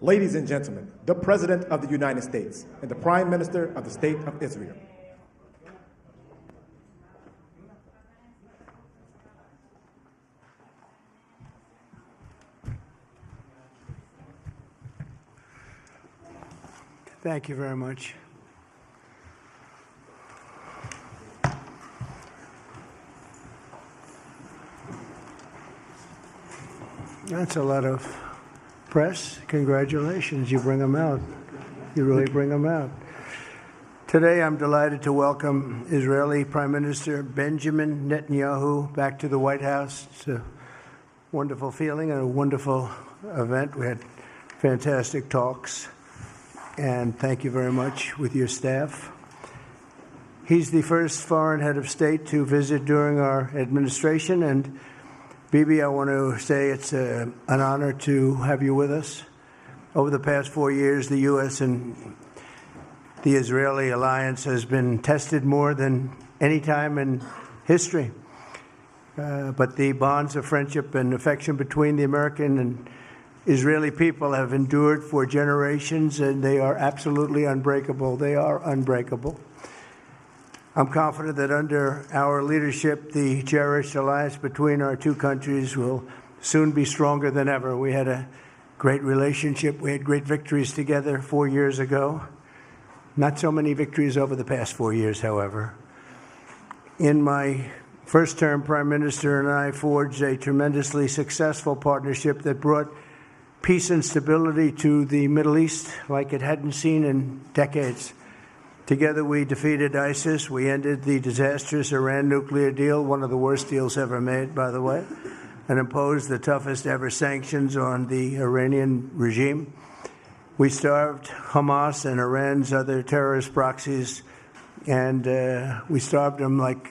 Ladies and gentlemen, the President of the United States and the Prime Minister of the State of Israel. Thank you very much. That's a lot of press. Congratulations. You bring them out. You really bring them out. Today, I'm delighted to welcome Israeli Prime Minister Benjamin Netanyahu back to the White House. It's a wonderful feeling and a wonderful event. We had fantastic talks. And thank you very much with your staff. He's the first foreign head of state to visit during our administration. And Bibi, I want to say it's an honor to have you with us. Over the past 4 years, the U.S. and the Israeli alliance has been tested more than any time in history. But the bonds of friendship and affection between the American and Israeli people have endured for generations, and they are absolutely unbreakable. They are unbreakable. I'm confident that under our leadership, the cherished alliance between our two countries will soon be stronger than ever. We had a great relationship. We had great victories together 4 years ago. Not so many victories over the past 4 years, however. In my first term, Prime Minister and I forged a tremendously successful partnership that brought peace and stability to the Middle East like it hadn't seen in decades. Together we defeated ISIS. We ended the disastrous Iran nuclear deal, one of the worst deals ever made, by the way, and imposed the toughest ever sanctions on the Iranian regime. We starved Hamas and Iran's other terrorist proxies, and we starved them like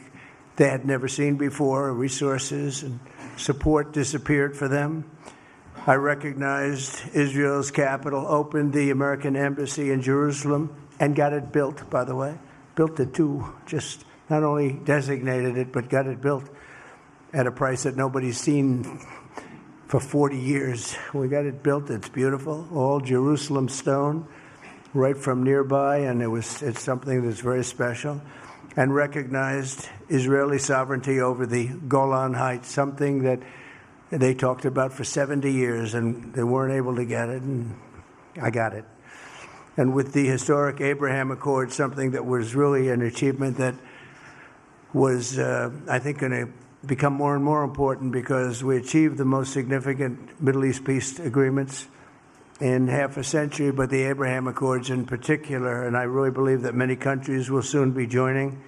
they had never seen before. Resources and support disappeared for them. I recognized Israel's capital, opened the American embassy in Jerusalem, and got it built, by the way. Built it too, just not only designated it, but got it built at a price that nobody's seen for 40 years. We got it built. It's beautiful, all Jerusalem stone, right from nearby, and it's something that's very special. And recognized Israeli sovereignty over the Golan Heights, something that they talked about for 70 years, and they weren't able to get it, and I got it. And with the historic Abraham Accord, something that was really an achievement that was, I think, going to become more and more important because we achieved the most significant Middle East peace agreements in half a century, but the Abraham Accords in particular, and I really believe that many countries will soon be joining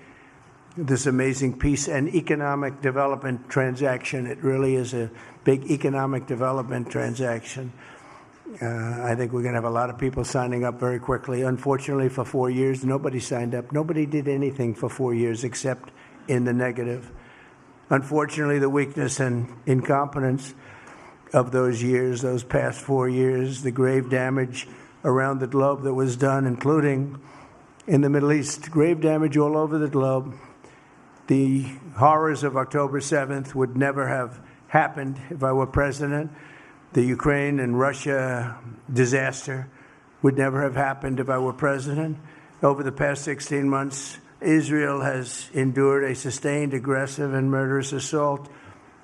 this amazing peace and economic development transaction. It really is a big economic development transaction. I think we're going to have a lot of people signing up very quickly. Unfortunately, for 4 years, nobody signed up. Nobody did anything for 4 years except in the negative. Unfortunately, the weakness and incompetence of those years, those past 4 years, the grave damage around the globe that was done, including in the Middle East, grave damage all over the globe. The horrors of October 7th would never have happened if I were president. The Ukraine and Russia disaster would never have happened if I were president. Over the past 16 months, Israel has endured a sustained, aggressive, and murderous assault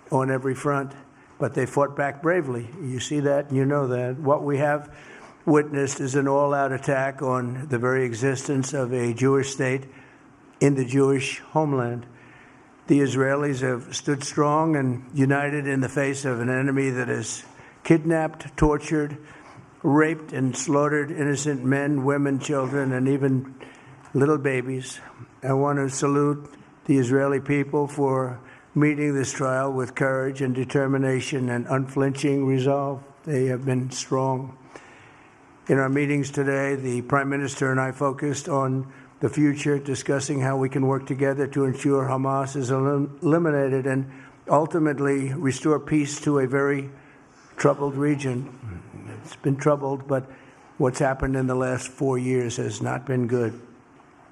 on every front, but they fought back bravely. You see that, and you know that. What we have witnessed is an all-out attack on the very existence of a Jewish state in the Jewish homeland. The Israelis have stood strong and united in the face of an enemy that has kidnapped, tortured, raped, and slaughtered innocent men, women, children, and even little babies. I want to salute the Israeli people for meeting this trial with courage and determination and unflinching resolve. They have been strong. In our meetings today, the Prime Minister and I focused on the future, discussing how we can work together to ensure Hamas is eliminated and ultimately restore peace to a very troubled region. It's been troubled, but what's happened in the last 4 years has not been good.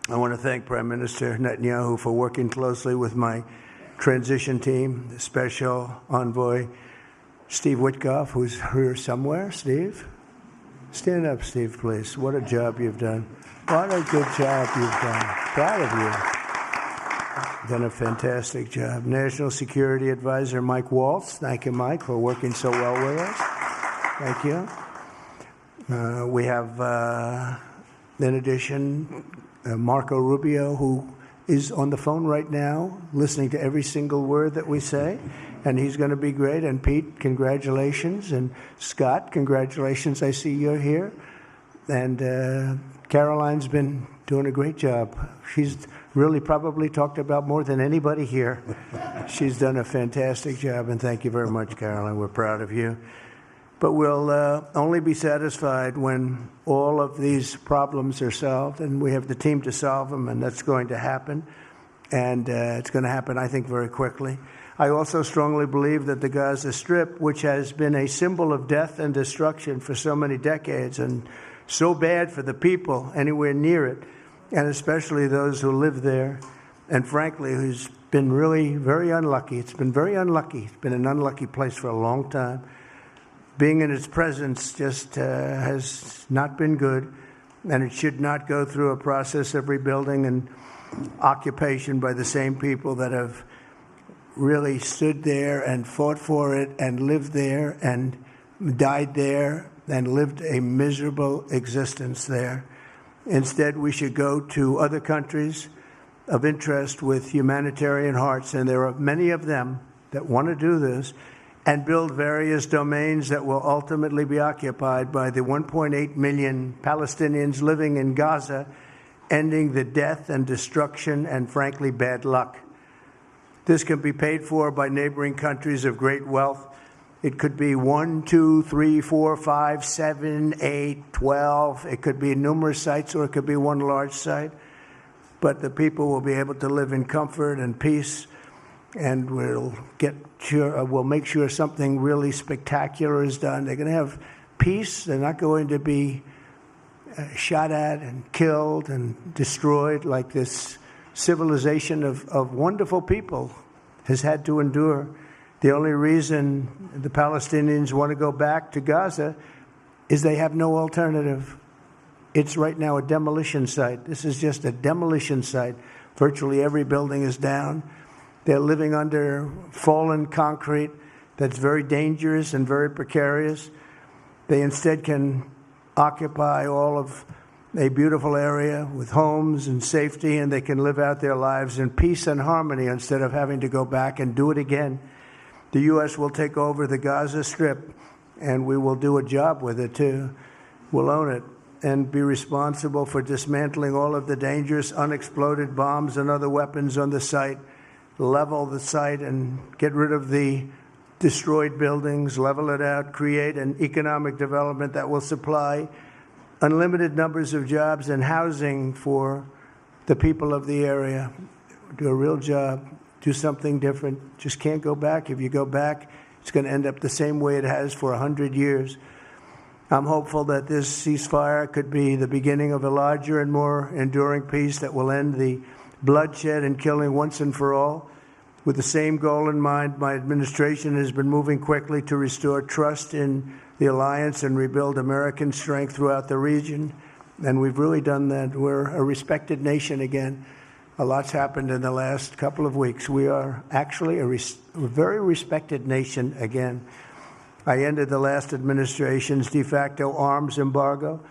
I want to thank Prime Minister Netanyahu for working closely with my transition team, the Special Envoy Steve Witkoff, who's here somewhere. Steve? Stand up, Steve, please. What a job you've done. What a good job you've done. Proud of you. Done a fantastic job. National Security Advisor Mike Waltz. Thank you, Mike, for working so well with us. Thank you. We have, in addition, Marco Rubio, who is on the phone right now, listening to every single word that we say, and he's going to be great. And Pete, congratulations. And Scott, congratulations. I see you're here. And Caroline's been doing a great job. She's really probably talked about more than anybody here. She's done a fantastic job, and thank you very much, Caroline. We're proud of you. But we'll only be satisfied when all of these problems are solved, and we have the team to solve them, and that's going to happen. And it's going to happen, I think, very quickly. I also strongly believe that the Gaza Strip, which has been a symbol of death and destruction for so many decades, and so bad for the people anywhere near it, and especially those who live there, and frankly, who's been really very unlucky. It's been very unlucky. It's been an unlucky place for a long time. Being in its presence just has not been good, and it should not go through a process of rebuilding and occupation by the same people that have really stood there and fought for it and lived there and died there and lived a miserable existence there. Instead, we should go to other countries of interest with humanitarian hearts, and there are many of them that want to do this, and build various domains that will ultimately be occupied by the 1.8 million Palestinians living in Gaza, ending the death and destruction and, frankly, bad luck. This can be paid for by neighboring countries of great wealth. It could be 1, 2, 3, 4, 5, 7, 8, 12. It could be numerous sites, or it could be one large site. But the people will be able to live in comfort and peace, and we'll make sure something really spectacular is done. They're going to have peace. They're not going to be shot at and killed and destroyed like this civilization of wonderful people has had to endure. The only reason the Palestinians want to go back to Gaza is they have no alternative. It's right now a demolition site. This is just a demolition site. Virtually every building is down. They're living under fallen concrete that's very dangerous and very precarious. They instead can occupy all of a beautiful area with homes and safety, and they can live out their lives in peace and harmony instead of having to go back and do it again. The U.S. will take over the Gaza Strip, and we will do a job with it, too. We'll own it and be responsible for dismantling all of the dangerous unexploded bombs and other weapons on the site, level the site and get rid of the destroyed buildings, level it out, create an economic development that will supply unlimited numbers of jobs and housing for the people of the area. Do a real job. Do something different. Just can't go back. If you go back, it's going to end up the same way it has for 100 years. I'm hopeful that this ceasefire could be the beginning of a larger and more enduring peace that will end the bloodshed and killing once and for all. With the same goal in mind, my administration has been moving quickly to restore trust in the alliance and rebuild American strength throughout the region. And we've really done that. We're a respected nation again. A lot's happened in the last couple of weeks. We are actually a very respected nation again. I ended the last administration's de facto arms embargo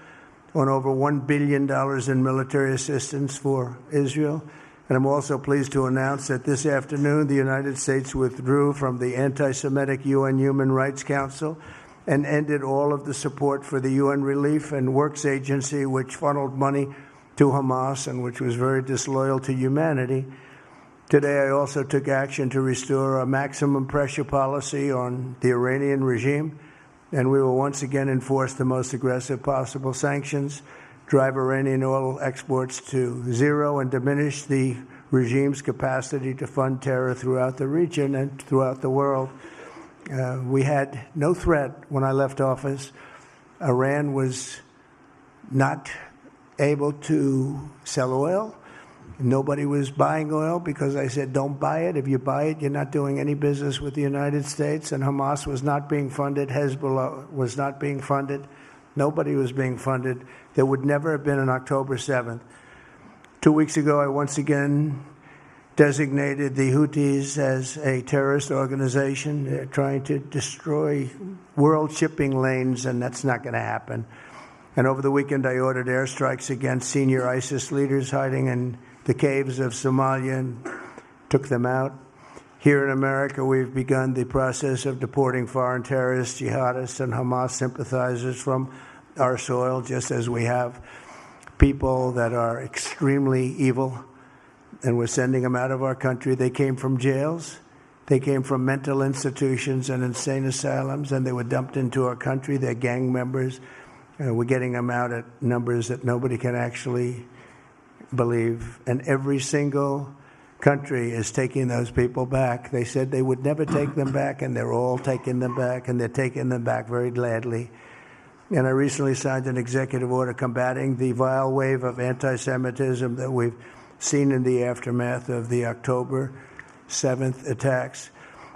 on over $1 billion in military assistance for Israel. And I'm also pleased to announce that this afternoon the United States withdrew from the anti-Semitic UN Human Rights Council and ended all of the support for the UN Relief and Works Agency, which funneled money to Hamas and which was very disloyal to humanity. Today, I also took action to restore a maximum pressure policy on the Iranian regime, and we will once again enforce the most aggressive possible sanctions, drive Iranian oil exports to zero, and diminish the regime's capacity to fund terror throughout the region and throughout the world. We had no threat when I left office. Iran was not able to sell oil. Nobody was buying oil because I said, don't buy it. If you buy it, you're not doing any business with the United States. And Hamas was not being funded. Hezbollah was not being funded. Nobody was being funded. There would never have been an October 7th. 2 weeks ago, I once again designated the Houthis as a terrorist organization. They're trying to destroy world shipping lanes, and that's not going to happen. And over the weekend, I ordered airstrikes against senior ISIS leaders hiding in the caves of Somalia and took them out. Here in America, we've begun the process of deporting foreign terrorists, jihadists, and Hamas sympathizers from our soil, just as we have people that are extremely evil, and we're sending them out of our country. They came from jails. They came from mental institutions and insane asylums, and they were dumped into our country. They're gang members. We're getting them out at numbers that nobody can actually believe. And every single country is taking those people back. They said they would never take them back, and they're all taking them back, and they're taking them back very gladly. And I recently signed an executive order combating the vile wave of anti-Semitism that we've seen in the aftermath of the October 7th attacks.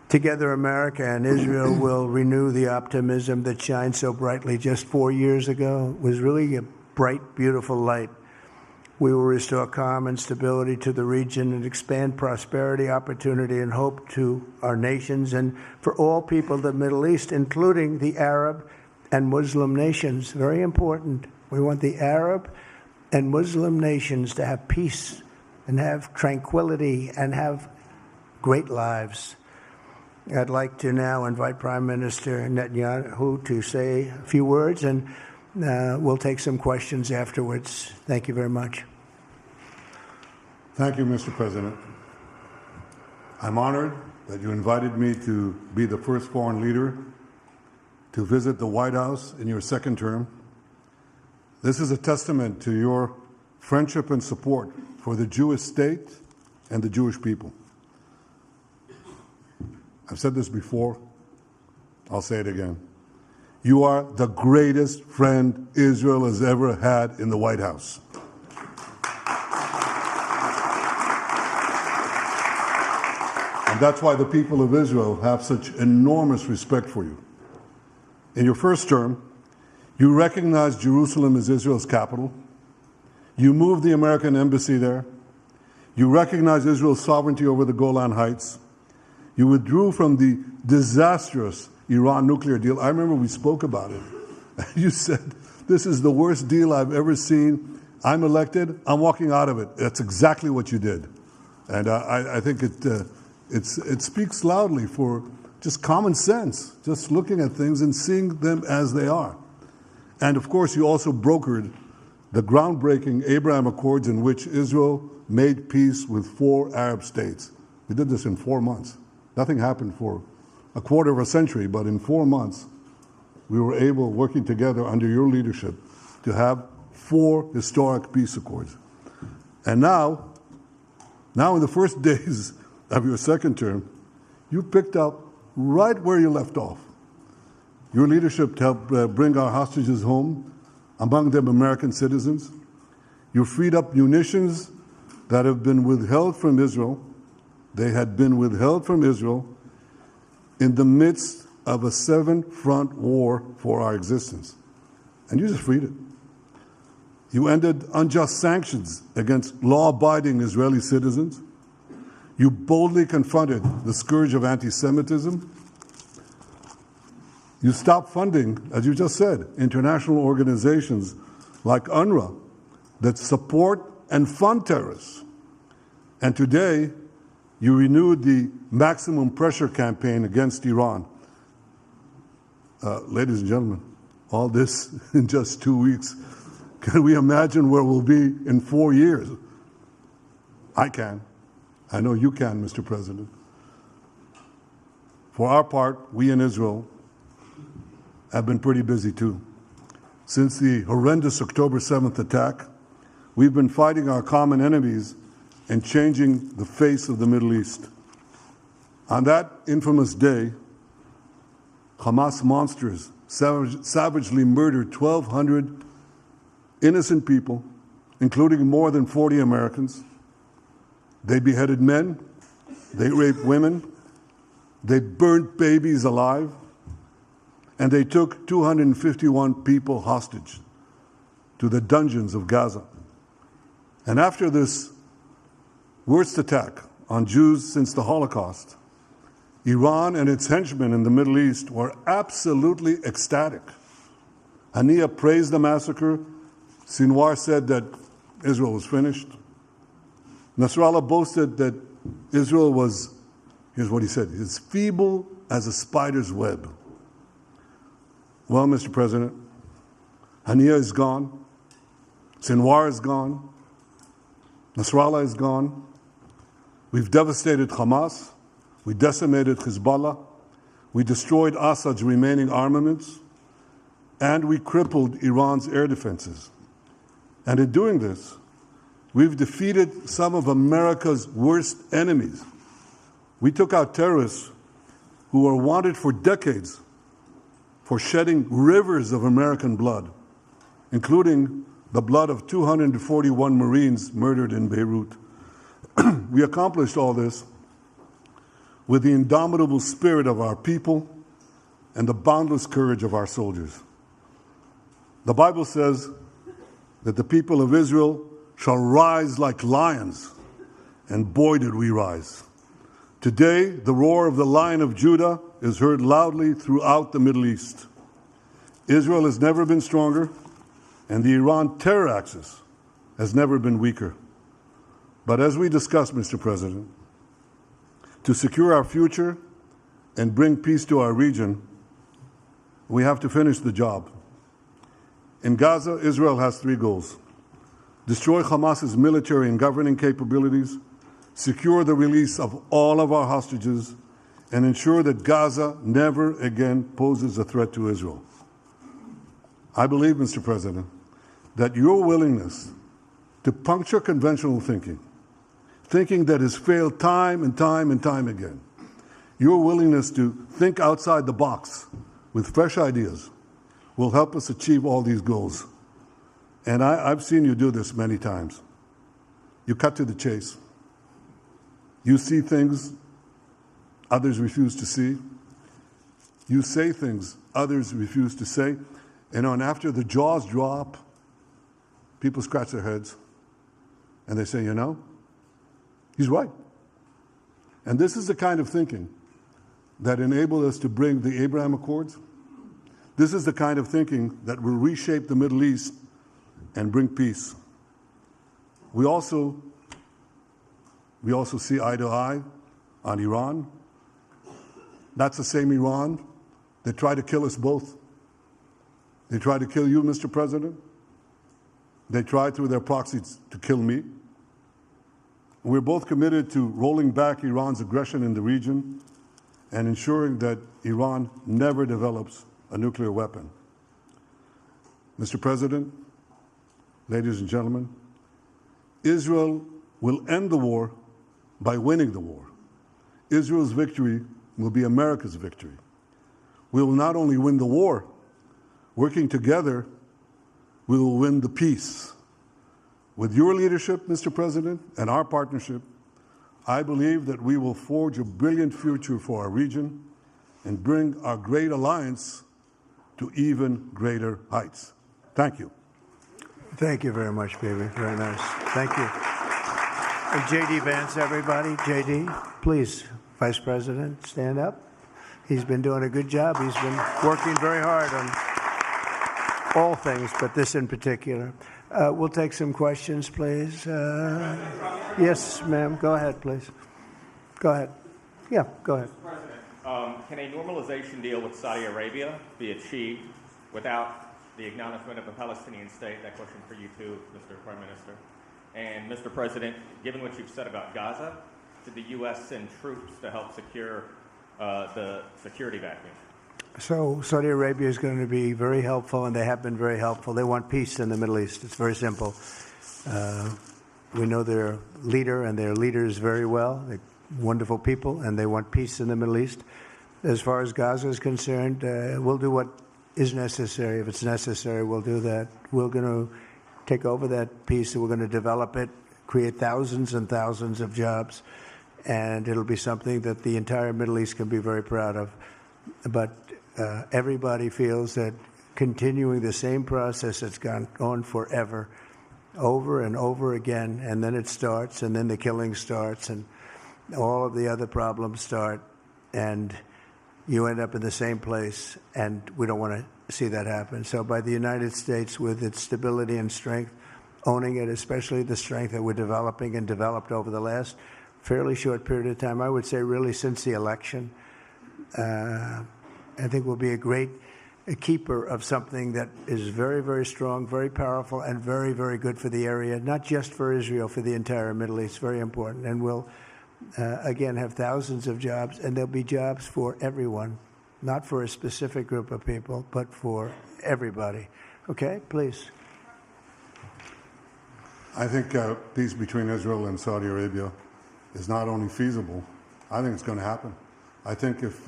Together, America and Israel will renew the optimism that shined so brightly just 4 years ago. It was really a bright, beautiful light. We will restore calm and stability to the region and expand prosperity, opportunity, and hope to our nations and for all people of the Middle East, including the Arab and Muslim nations. Very important. We want the Arab and Muslim nations to have peace and have tranquility and have great lives. I'd like to now invite Prime Minister Netanyahu to say a few words, and we'll take some questions afterwards. Thank you very much. Thank you, Mr. President. I'm honored that you invited me to be the first foreign leader to visit the White House in your second term. This is a testament to your friendship and support for the Jewish state and the Jewish people. I've said this before. I'll say it again. You are the greatest friend Israel has ever had in the White House. And that's why the people of Israel have such enormous respect for you. In your first term, you recognized Jerusalem as Israel's capital. You moved the American embassy there. You recognized Israel's sovereignty over the Golan Heights. You withdrew from the disastrous Iran nuclear deal. I remember we spoke about it. You said, this is the worst deal I've ever seen. I'm elected. I'm walking out of it. That's exactly what you did. And I think it speaks loudly for just common sense, just looking at things and seeing them as they are. And of course, you also brokered the groundbreaking Abraham Accords in which Israel made peace with 4 Arab states. We did this in 4 months. Nothing happened for a quarter of a century, but in 4 months, we were able, working together under your leadership, to have 4 historic peace accords. And now in the first days of your second term, you picked up right where you left off. Your leadership helped bring our hostages home, among them American citizens. You freed up munitions that have been withheld from Israel. They had been withheld from Israel in the midst of a 7-front war for our existence. And you just freed it. You ended unjust sanctions against law-abiding Israeli citizens. You boldly confronted the scourge of anti-Semitism. You stopped funding, as you just said, international organizations like UNRWA that support and fund terrorists. And today, you renewed the maximum pressure campaign against Iran. Ladies and gentlemen, all this in just 2 weeks. Can we imagine where we'll be in 4 years? I can. I know you can, Mr. President. For our part, we in Israel have been pretty busy too. Since the horrendous October 7th attack, we've been fighting our common enemies and changing the face of the Middle East. On that infamous day, Hamas monsters savagely murdered 1,200 innocent people, including more than 40 Americans. They beheaded men, they raped women, they burnt babies alive, and they took 251 people hostage to the dungeons of Gaza. And after this worst attack on Jews since the Holocaust, Iran and its henchmen in the Middle East were absolutely ecstatic. Haniya praised the massacre. Sinwar said that Israel was finished. Nasrallah boasted that Israel was, here's what he said, as feeble as a spider's web. Well, Mr. President, Haniya is gone. Sinwar is gone. Nasrallah is gone. We've devastated Hamas. We decimated Hezbollah. We destroyed Assad's remaining armaments. And we crippled Iran's air defenses. And in doing this, we've defeated some of America's worst enemies. We took out terrorists who were wanted for decades for shedding rivers of American blood, including the blood of 241 Marines murdered in Beirut. We accomplished all this with the indomitable spirit of our people and the boundless courage of our soldiers. The Bible says that the people of Israel shall rise like lions, and boy did we rise. Today, the roar of the Lion of Judah is heard loudly throughout the Middle East. Israel has never been stronger, and the Iran terror axis has never been weaker. But as we discussed, Mr. President, to secure our future and bring peace to our region, we have to finish the job. In Gaza, Israel has three goals: destroy Hamas's military and governing capabilities, secure the release of all of our hostages, and ensure that Gaza never again poses a threat to Israel. I believe, Mr. President, that your willingness to puncture conventional thinking that has failed time and time and time again, your willingness to think outside the box with fresh ideas will help us achieve all these goals. And I've seen you do this many times. You cut to the chase. You see things others refuse to see. You say things others refuse to say. And after the jaws drop, people scratch their heads and they say, he's right. And this is the kind of thinking that enabled us to bring the Abraham Accords. This is the kind of thinking that will reshape the Middle East and bring peace. We also see eye to eye on Iran. That's the same Iran that tried to kill us both. They tried to kill you, Mr. President. They tried through their proxies to kill me. We're both committed to rolling back Iran's aggression in the region and ensuring that Iran never develops a nuclear weapon. Mr. President, ladies and gentlemen, Israel will end the war by winning the war. Israel's victory will be America's victory. We will not only win the war, working together, we will win the peace. With your leadership, Mr. President, and our partnership, I believe that we will forge a brilliant future for our region and bring our great alliance to even greater heights. Thank you. Thank you very much, baby. Very nice. Thank you. And J.D. Vance, everybody. J.D., please, Vice President, stand up. He's been doing a good job. He's been working very hard on all things, but this in particular. We'll take some questions, please. Yes, ma'am. Go ahead, please. Go ahead. Yeah, go ahead. Mr. President, can a normalization deal with Saudi Arabia be achieved without the acknowledgement of a Palestinian state? That question for you too, Mr. Prime Minister. And Mr. President, given what you've said about Gaza, did the U.S. send troops to help secure the security vacuum? So Saudi Arabia is going to be very helpful, and they have been very helpful. They want peace in the Middle East. It's very simple. We know their leader and their leaders very well. They're wonderful people, and they want peace in the Middle East. As far as Gaza is concerned, we'll do what is necessary. If it's necessary, we'll do that. We're going to take over that peace, and we're going to develop it, create thousands and thousands of jobs, and it'll be something that the entire Middle East can be very proud of. But everybody feels that continuing the same process that's gone on forever, over and over again, and then it starts, and then the killing starts, and all of the other problems start, and you end up in the same place, and we don't want to see that happen. So by the United States, with its stability and strength, owning it, especially the strength that we're developing and developed over the last fairly short period of time, I would say really since the election, I think we'll be a keeper of something that is very, very strong, very powerful, and very, very good for the area, not just for Israel, for the entire Middle East. Very important. And we'll, again, have thousands of jobs, and there'll be jobs for everyone, not for a specific group of people, but for everybody. Okay, please. I think peace between Israel and Saudi Arabia is not only feasible, I think it's going to happen. I think if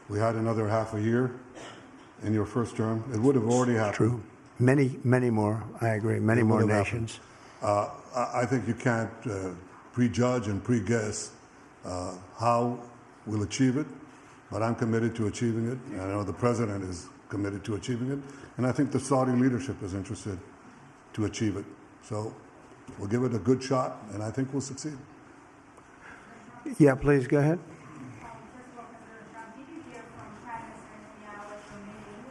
we had another half a year in your first term, it would have already happened. True. Many, many more, I agree, many more nations. I think you can't prejudge and pre-guess how we'll achieve it, but I'm committed to achieving it, and I know the President is committed to achieving it, and I think the Saudi leadership is interested to achieve it. So we'll give it a good shot, and I think we'll succeed. Yeah, please, go ahead. First of all, President Trump, did you hear from Prime Minister Netanyahu at your meeting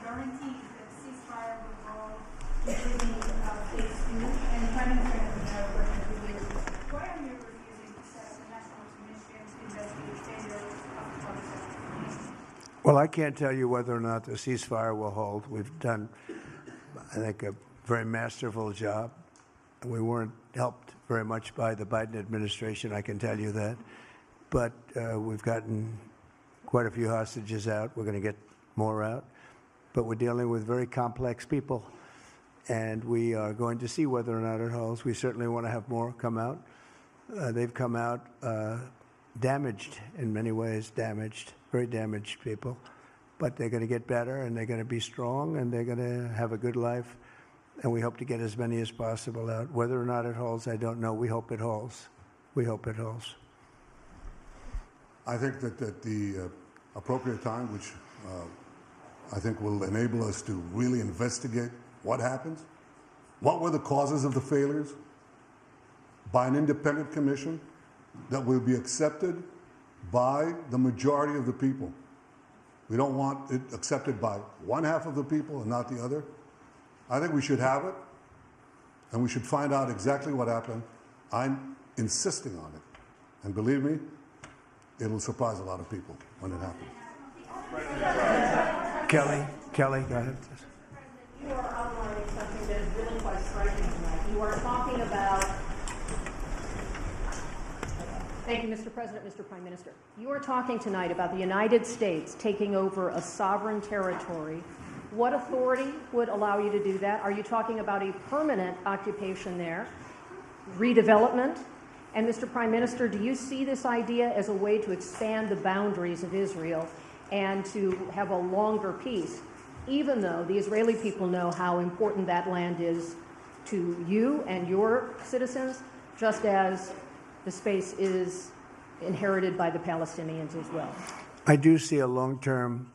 guarantees that ceasefire will go, including phase 2, and Prime Minister Netanyahu working with you? Why are you refusing to set up a national commission to investigate failures of the process? Well, I can't tell you whether or not the ceasefire will hold. We've done, I think, a very masterful job. We weren't helped very much by the Biden administration, I can tell you that. But we've gotten quite a few hostages out. We're going to get more out. But we're dealing with very complex people. And we are going to see whether or not it holds. We certainly want to have more come out. They've come out damaged in many ways, very damaged people. But they're going to get better, and they're going to be strong, and they're going to have a good life. And we hope to get as many as possible out. Whether or not it holds, I don't know. We hope it holds. We hope it holds. I think that at the appropriate time, which I think will enable us to really investigate what happens, what were the causes of the failures, by an independent commission that will be accepted by the majority of the people. We don't want it accepted by one half of the people and not the other. I think we should have it, and we should find out exactly what happened. I'm insisting on it. And believe me, it'll surprise a lot of people when it happens. Kelly, go ahead. You are outlining something that is really quite striking tonight. You are talking about... Thank you, Mr. President, Mr. Prime Minister. You are talking tonight about the United States taking over a sovereign territory. What authority would allow you to do that? Are you talking about a permanent occupation there, redevelopment? And Mr. Prime Minister, do you see this idea as a way to expand the boundaries of Israel and to have a longer peace, even though the Israeli people know how important that land is to you and your citizens, just as the space is inherited by the Palestinians as well? I do see a long-term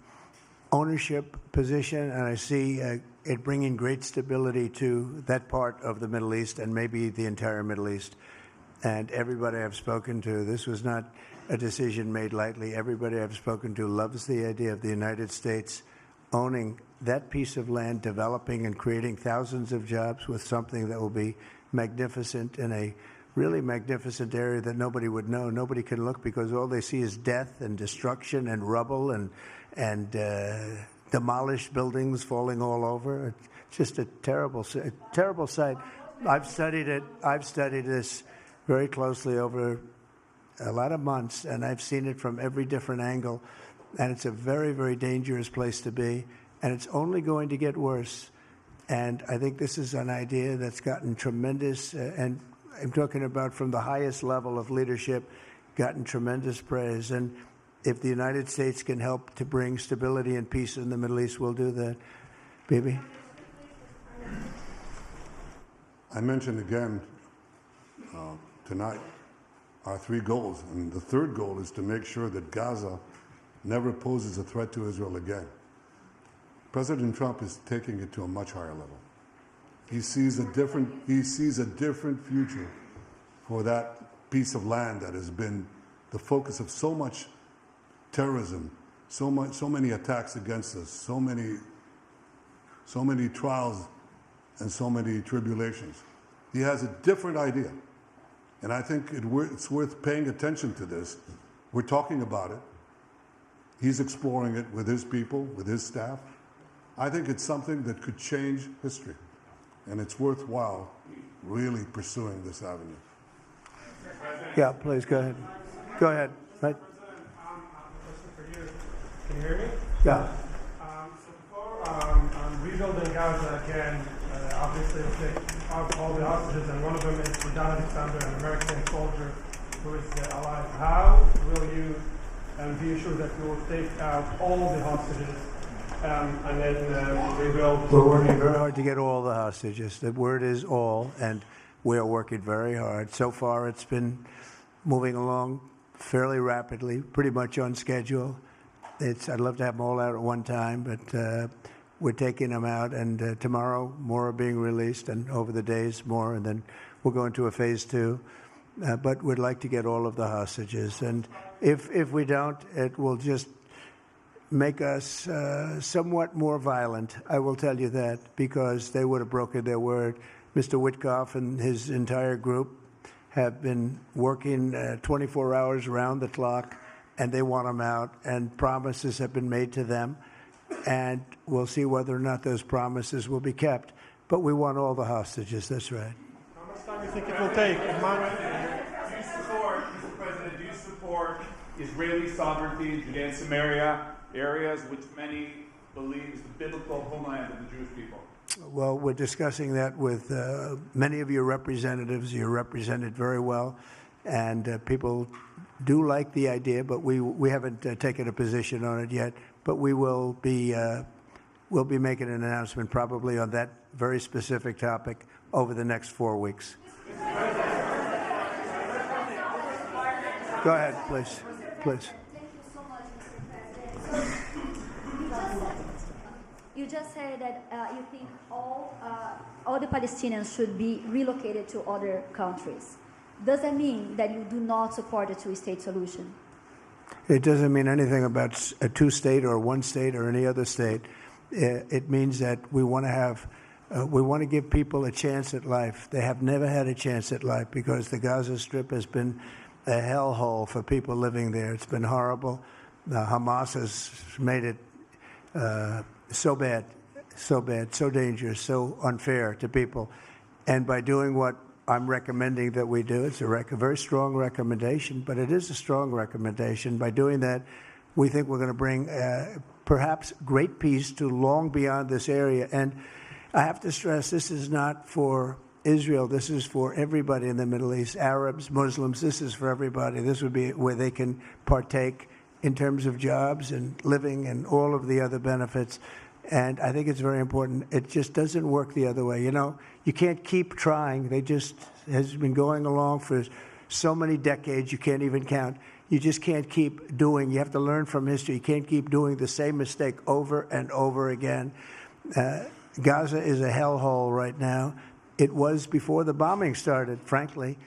ownership position, and I see it bringing great stability to that part of the Middle East and maybe the entire Middle East. And everybody I've spoken to, this was not a decision made lightly. Everybody I've spoken to loves the idea of the United States owning that piece of land, developing and creating thousands of jobs with something that will be magnificent in a really magnificent area that nobody would know. Nobody can look because all they see is death and destruction and rubble and demolished buildings falling all over. It's just a terrible sight. I've studied it. I've studied this very closely over a lot of months, and I've seen it from every different angle. And it's a very, very dangerous place to be, and it's only going to get worse. And I think this is an idea that's gotten tremendous, and I'm talking about from the highest level of leadership, gotten tremendous praise. And if the United States can help to bring stability and peace in the Middle East, we'll do that. Bibi? I mentioned again tonight our three goals. And the third goal is to make sure that Gaza never poses a threat to Israel again. President Trump is taking it to a much higher level. He sees a different future for that piece of land that has been the focus of so much terrorism, so many attacks against us, so many trials and so many tribulations. He has a different idea. And I think it's worth paying attention to this. We're talking about it. He's exploring it with his people, with his staff. I think it's something that could change history. And it's worthwhile really pursuing this avenue. Yeah, please, go ahead. Go ahead. Right. Question for you. Can you hear me? Yeah. So before rebuilding Gaza again, obviously we'll take out all the hostages, and one of them is Jordan Alexander, an American soldier who is alive. How will you be assured that you will take out all the hostages and then rebuild? We're working very hard to get all the hostages. The word is all, and we are working very hard. So far, it's been moving along fairly rapidly, pretty much on schedule. I'd love to have them all out at one time, but we're taking them out, and tomorrow more are being released, and over the days more, and then we'll go into a phase 2. But we'd like to get all of the hostages, and if we don't, it will just make us somewhat more violent. I will tell you that, because they would have broken their word. Mr. Witkoff and his entire group have been working 24 hours around the clock, and they want them out, and promises have been made to them, and we'll see whether or not those promises will be kept. But we want all the hostages, that's right. How much time do you think it will take? Mr. President, do you support Israeli sovereignty in Judea and Samaria, areas which many believe is the biblical homeland of the Jewish people? Well, we're discussing that with many of your representatives. You're represented very well, and people do like the idea, but we haven't taken a position on it yet. But we will be we'll be making an announcement probably on that very specific topic over the next 4 weeks. Go ahead, please. Please. Thank you so much, Mr. President. You just said that you think all the Palestinians should be relocated to other countries. Does that mean that you do not support a two-state solution? It doesn't mean anything about a two-state or one state or any other state. It means that we want to give people a chance at life. They have never had a chance at life because the Gaza Strip has been a hellhole for people living there. It's been horrible. Hamas has made it so bad, so dangerous, so unfair to people. And by doing what I'm recommending that we do, it's a very strong recommendation, but it is a strong recommendation. By doing that, we think we're going to bring perhaps great peace to long beyond this area. And I have to stress, this is not for Israel. This is for everybody in the Middle East, Arabs, Muslims. This is for everybody. This would be where they can partake in terms of jobs and living and all of the other benefits. And I think it's very important. It just doesn't work the other way. You know, you can't keep trying. Has been going along for so many decades, you can't even count. You just can't keep doing. You have to learn from history. You can't keep doing the same mistake over and over again. Gaza is a hellhole right now. It was before the bombing started, frankly.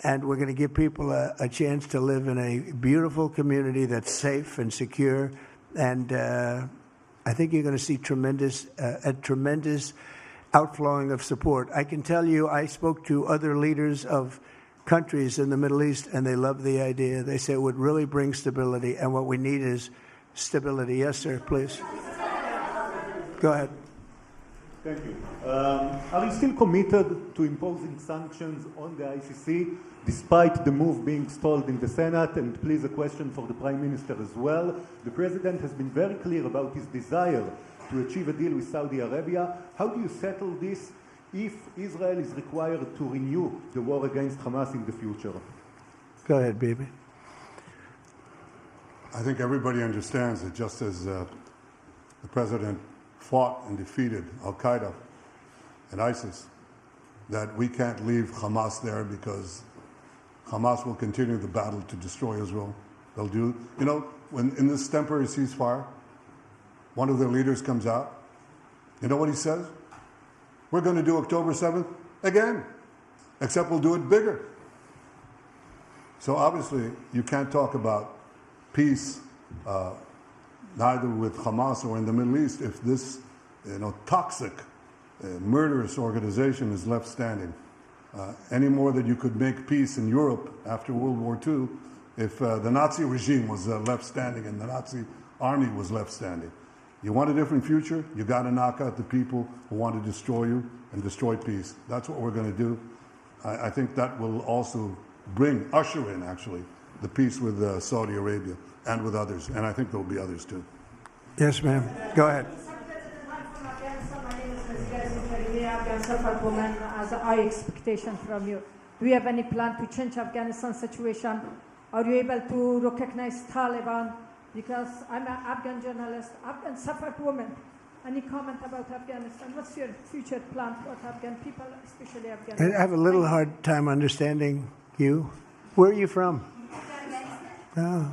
And we're going to give people a chance to live in a beautiful community that's safe and secure. And I think you're going to see a tremendous outflowing of support. I can tell you, I spoke to other leaders of countries in the Middle East, and they love the idea. They say it would really bring stability, and what we need is stability. Yes, sir, please. Go ahead. Thank you. Are you still committed to imposing sanctions on the ICC, despite the move being stalled in the Senate? And please, a question for the Prime Minister as well. The President has been very clear about his desire to achieve a deal with Saudi Arabia. How do you settle this if Israel is required to renew the war against Hamas in the future? Go ahead, Bibi. I think everybody understands that just as the President fought and defeated Al-Qaeda and ISIS, that we can't leave Hamas there because Hamas will continue the battle to destroy Israel. They'll do, when in this temporary ceasefire, one of their leaders comes out, you know what he says? We're going to do October 7th again, except we'll do it bigger. So obviously, you can't talk about peace neither with Hamas or in the Middle East if this toxic, murderous organization is left standing. Any more than you could make peace in Europe after World War II if the Nazi regime was left standing and the Nazi army was left standing. You want a different future? You got to knock out the people who want to destroy you and destroy peace. That's what we're going to do. I think that will also usher in, actually, the peace with Saudi Arabia and with others. And I think there will be others, too. Yes, ma'am. Go ahead. Woman, as a high expectation from you. Do you have any plan to change Afghanistan situation? Are you able to recognize Taliban? Because I'm an Afghan journalist, Afghan suffered woman. Any comment about Afghanistan? What's your future plan for Afghan people, especially Afghanistan? I have a little hard time understanding you. Where are you from? Oh.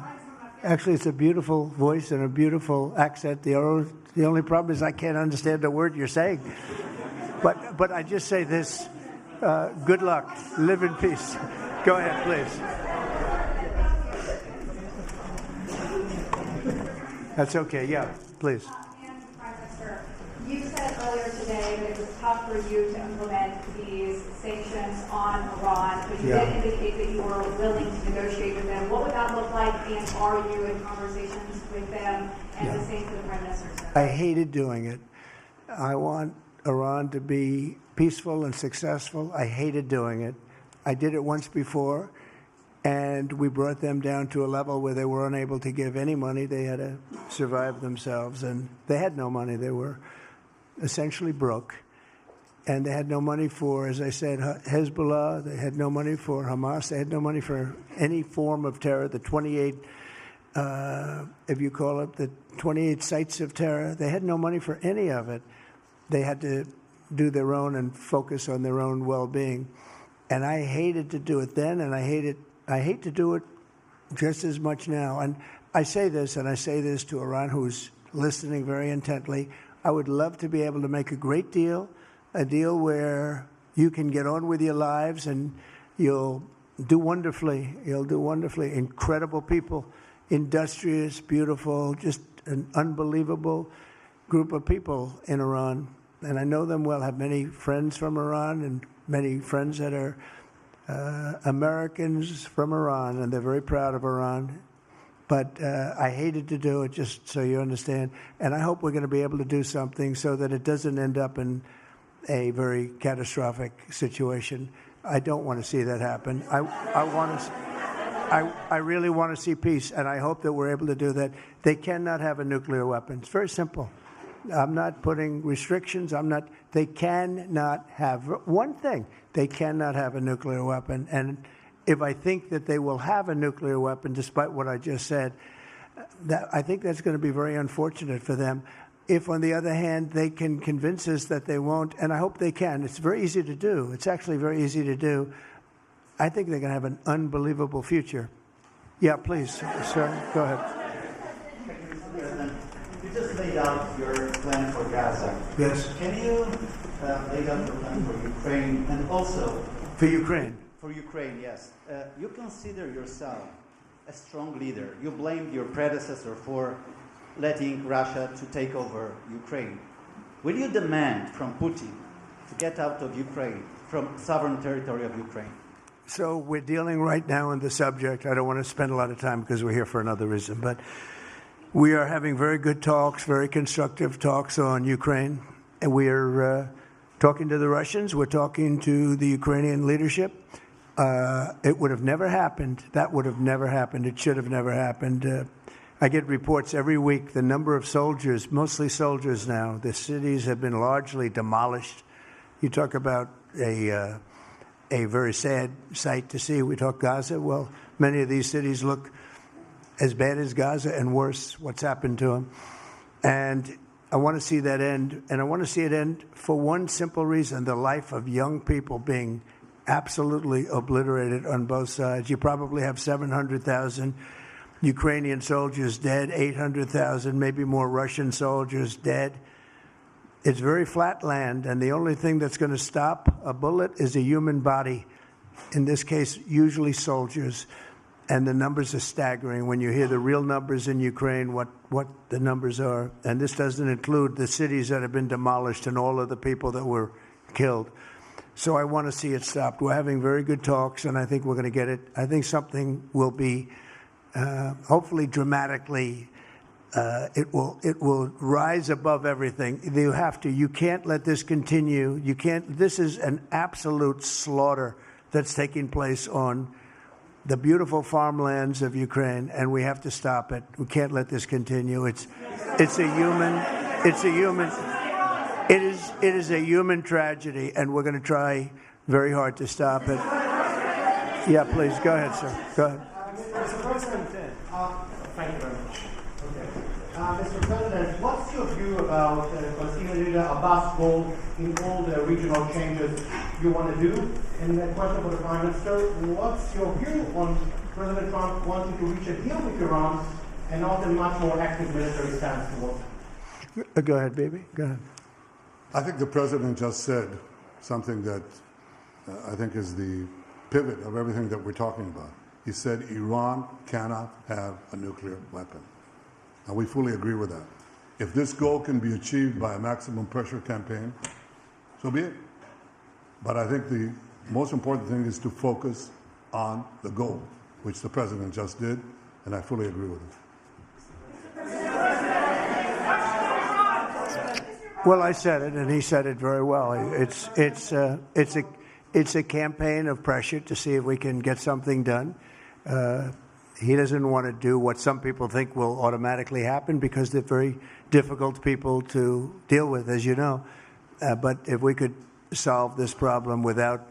Actually, it's a beautiful voice and a beautiful accent. The only problem is I can't understand a word you're saying. But I just say this, good luck, live in peace. Go ahead, please. That's okay, yeah, please. Prime Minister, you said earlier today that it was tough for you to implement these sanctions on Iran, but you did indicate that you were willing to negotiate with them. What would that look like, and are you in conversations with them? And the same for the Prime Minister. I hated doing it. I want Iran to be peaceful and successful. I hated doing it. I did it once before, and we brought them down to a level where they were unable to give any money. They had to survive themselves, and they had no money. They were essentially broke, and they had no money for, as I said, Hezbollah. They had no money for Hamas. They had no money for any form of terror, the 28, if you call it, the 28 sites of terror. They had no money for any of it. They had to do their own and focus on their own well-being. And I hated to do it then, and I hate to do it just as much now. And I say this, and I say this to Iran, who's listening very intently. I would love to be able to make a great deal, a deal where you can get on with your lives and you'll do wonderfully. You'll do wonderfully. Incredible people, industrious, beautiful, just an unbelievable group of people in Iran. And I know them well, have many friends from Iran and many friends that are Americans from Iran, and they're very proud of Iran. But I hated to do it, just so you understand. And I hope we're going to be able to do something so that it doesn't end up in a very catastrophic situation. I don't want to see that happen. I really want to see peace, and I hope that we're able to do that. They cannot have a nuclear weapon. It's very simple. I'm not putting restrictions. They cannot have one thing. They cannot have a nuclear weapon. And if I think that they will have a nuclear weapon, despite what I just said, I think that's going to be very unfortunate for them. If, on the other hand, they can convince us that they won't, and I hope they can. It's very easy to do. It's actually very easy to do. I think they're going to have an unbelievable future. Yeah, please, sir, go ahead. You just laid out your plan for Gaza. Yes. Can you lay out your plan for Ukraine and also... For Ukraine? For Ukraine, yes. You consider yourself a strong leader. You blamed your predecessor for letting Russia to take over Ukraine. Will you demand from Putin to get out of Ukraine, from sovereign territory of Ukraine? So we're dealing right now in the subject. I don't want to spend a lot of time because we're here for another reason, but we are having very good talks, very constructive talks on Ukraine. And we are talking to the Russians. We're talking to the Ukrainian leadership. It would have never happened. That would have never happened. It should have never happened. I get reports every week. The number of soldiers, mostly soldiers now, the cities have been largely demolished. You talk about a very sad sight to see. We talk Gaza. Well, many of these cities look as bad as Gaza and worse, what's happened to them. And I want to see that end. And I want to see it end for one simple reason, the life of young people being absolutely obliterated on both sides. You probably have 700,000 Ukrainian soldiers dead, 800,000, maybe more Russian soldiers dead. It's very flat land, and the only thing that's going to stop a bullet is a human body. In this case, usually soldiers. And the numbers are staggering when you hear the real numbers in Ukraine, what the numbers are. And this doesn't include the cities that have been demolished and all of the people that were killed. So I want to see it stopped. We're having very good talks, and I think we're going to get it. I think something will be, hopefully dramatically, it will rise above everything. You can't let this continue. This is an absolute slaughter that's taking place on the beautiful farmlands of Ukraine, and we have to stop it. We can't let this continue. It is a human tragedy, and we're going to try very hard to stop it. Yeah, please, go ahead, sir. Go ahead. Mr. President, thank you very much. Mr. President, what's your view about Palestinian leader Abbas' role in all the regional changes you want to do? And the question for the Prime Minister, what's your view on President Trump wanting to reach a deal with Iran and not a much more active military stance towards it? Go ahead, baby. Go ahead. I think the president just said something that I think is the pivot of everything that we're talking about. He said Iran cannot have a nuclear weapon. And we fully agree with that. If this goal can be achieved by a maximum pressure campaign, so be it. But I think the most important thing is to focus on the goal, which the president just did, and I fully agree with it. Well, I said it, and he said it very well. It's a campaign of pressure to see if we can get something done. He doesn't want to do what some people think will automatically happen because they're very difficult people to deal with, as you know. But if we could solve this problem without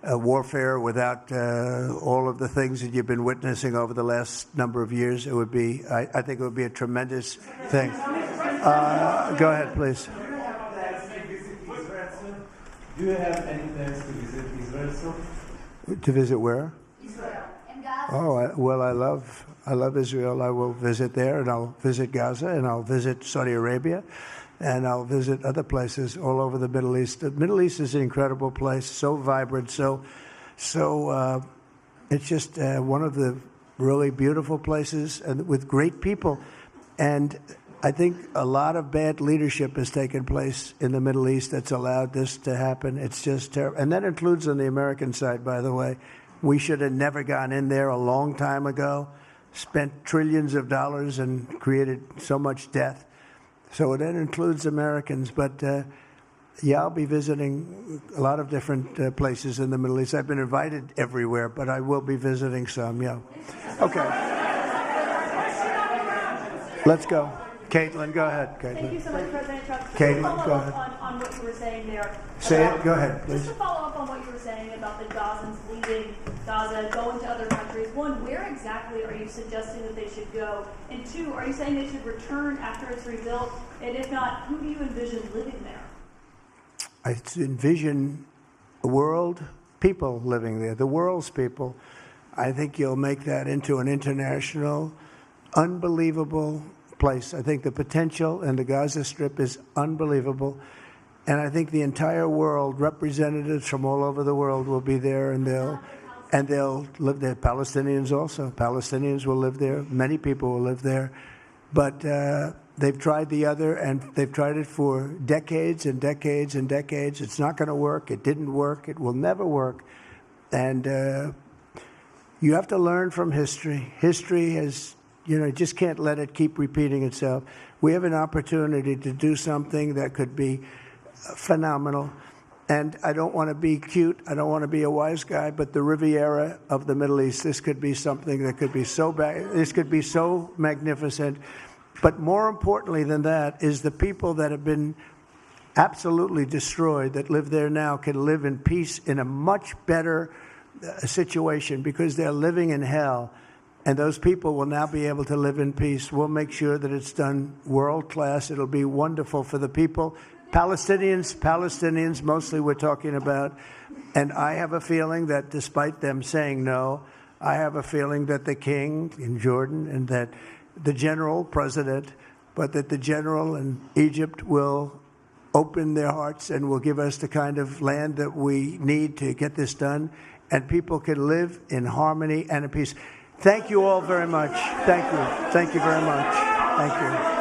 warfare, without all of the things that you've been witnessing over the last number of years, it would be, I think it would be a tremendous thing. Go ahead, please. Do you have any plans to visit Israel soon? To visit where? Israel and Gaza. Oh, I love Israel. I will visit there, and I'll visit Gaza, and I'll visit Saudi Arabia, and I'll visit other places all over the Middle East. The Middle East is an incredible place, so vibrant, so it's just one of the really beautiful places and with great people. And I think a lot of bad leadership has taken place in the Middle East that's allowed this to happen. It's just terrible. And that includes on the American side, by the way. We should have never gone in there a long time ago, spent trillions of dollars and created so much death. So that includes Americans. But, yeah, I'll be visiting a lot of different places in the Middle East. I've been invited everywhere, but I will be visiting some, yeah. Okay. Let's go. Caitlin, go ahead. Caitlin. Thank you so much, President Trump. Caitlin, go ahead. On what you were saying there. Say it. Go ahead, please. Just to follow up on what you were saying about the Gazans leaving Gaza, going to other countries. One, where exactly are you suggesting that they should go? And two, are you saying they should return after it's rebuilt? And if not, who do you envision living there? I envision the world, people living there, the world's people. I think you'll make that into an international, unbelievable place. I think the potential in the Gaza Strip is unbelievable. And I think the entire world, representatives from all over the world will be there, and they'll live there. Palestinians also. Palestinians will live there. Many people will live there. But they've tried the other, and they've tried it for decades and decades and decades. It's not going to work. It didn't work. It will never work. And you have to learn from history. History has, you just can't let it keep repeating itself. We have an opportunity to do something that could be phenomenal. And I don't want to be cute. I don't want to be a wise guy, but the Riviera of the Middle East, this could be something that could be so bad. This could be so magnificent. But more importantly than that is the people that have been absolutely destroyed that live there now can live in peace in a much better situation because they're living in hell. And those people will now be able to live in peace. We'll make sure that it's done world class. It'll be wonderful for the people. Palestinians mostly we're talking about. And I have a feeling that despite them saying no, I have a feeling that the king in Jordan and that the general president, but that the general in Egypt will open their hearts and will give us the kind of land that we need to get this done, and people can live in harmony and in peace. Thank you all very much. Thank you. Thank you very much. Thank you.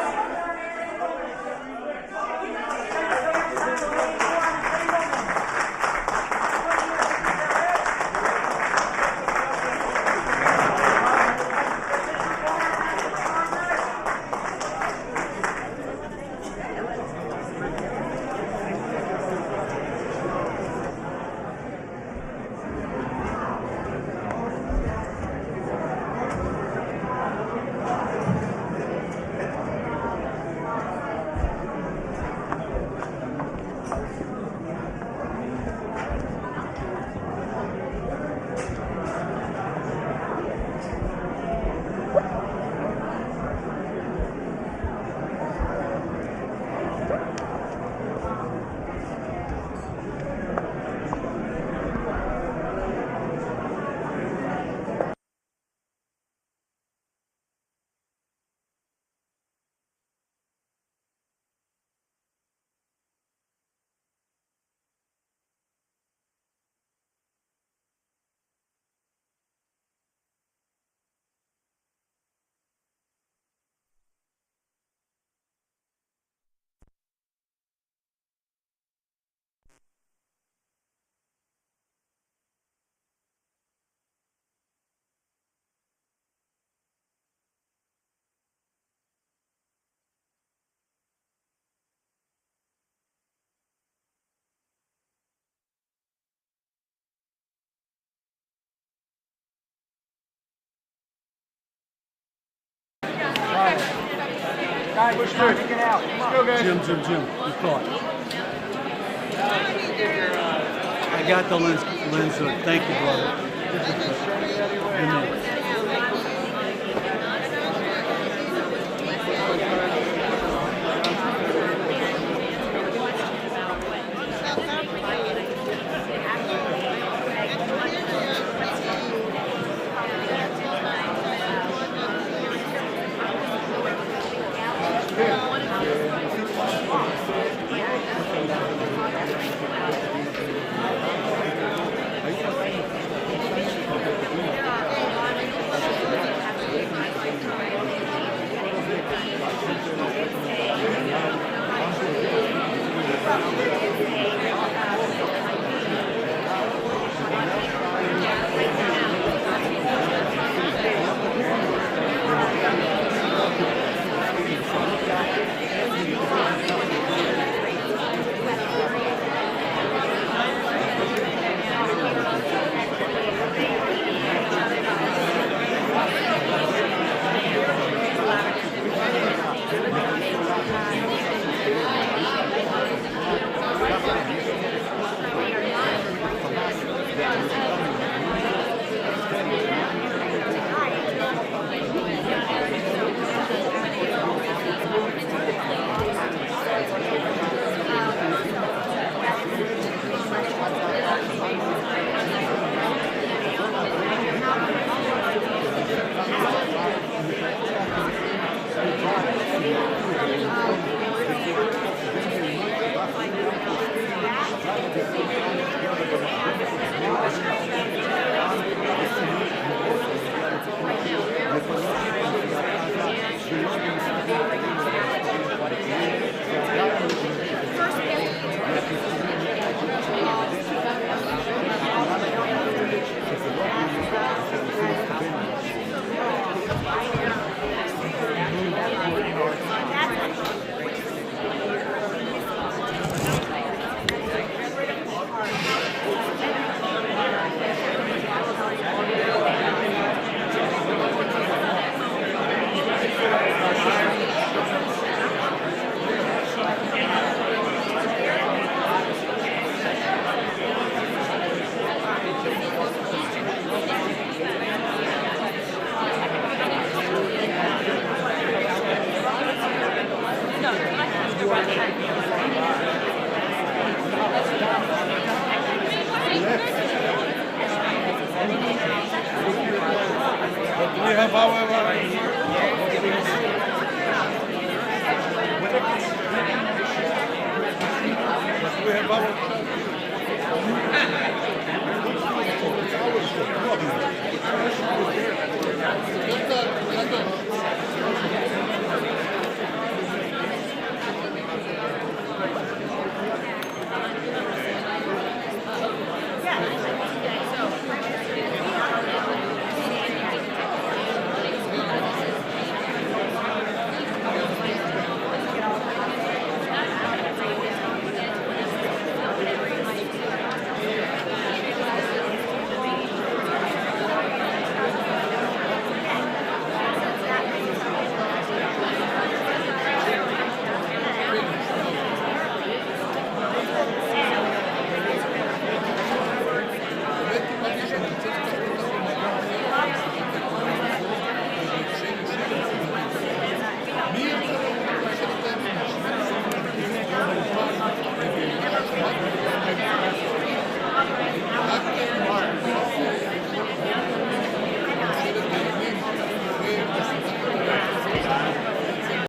Guys, push through. Get out. Let's go, guys. Jim, you caught. I got the lens hood. Thank you, brother.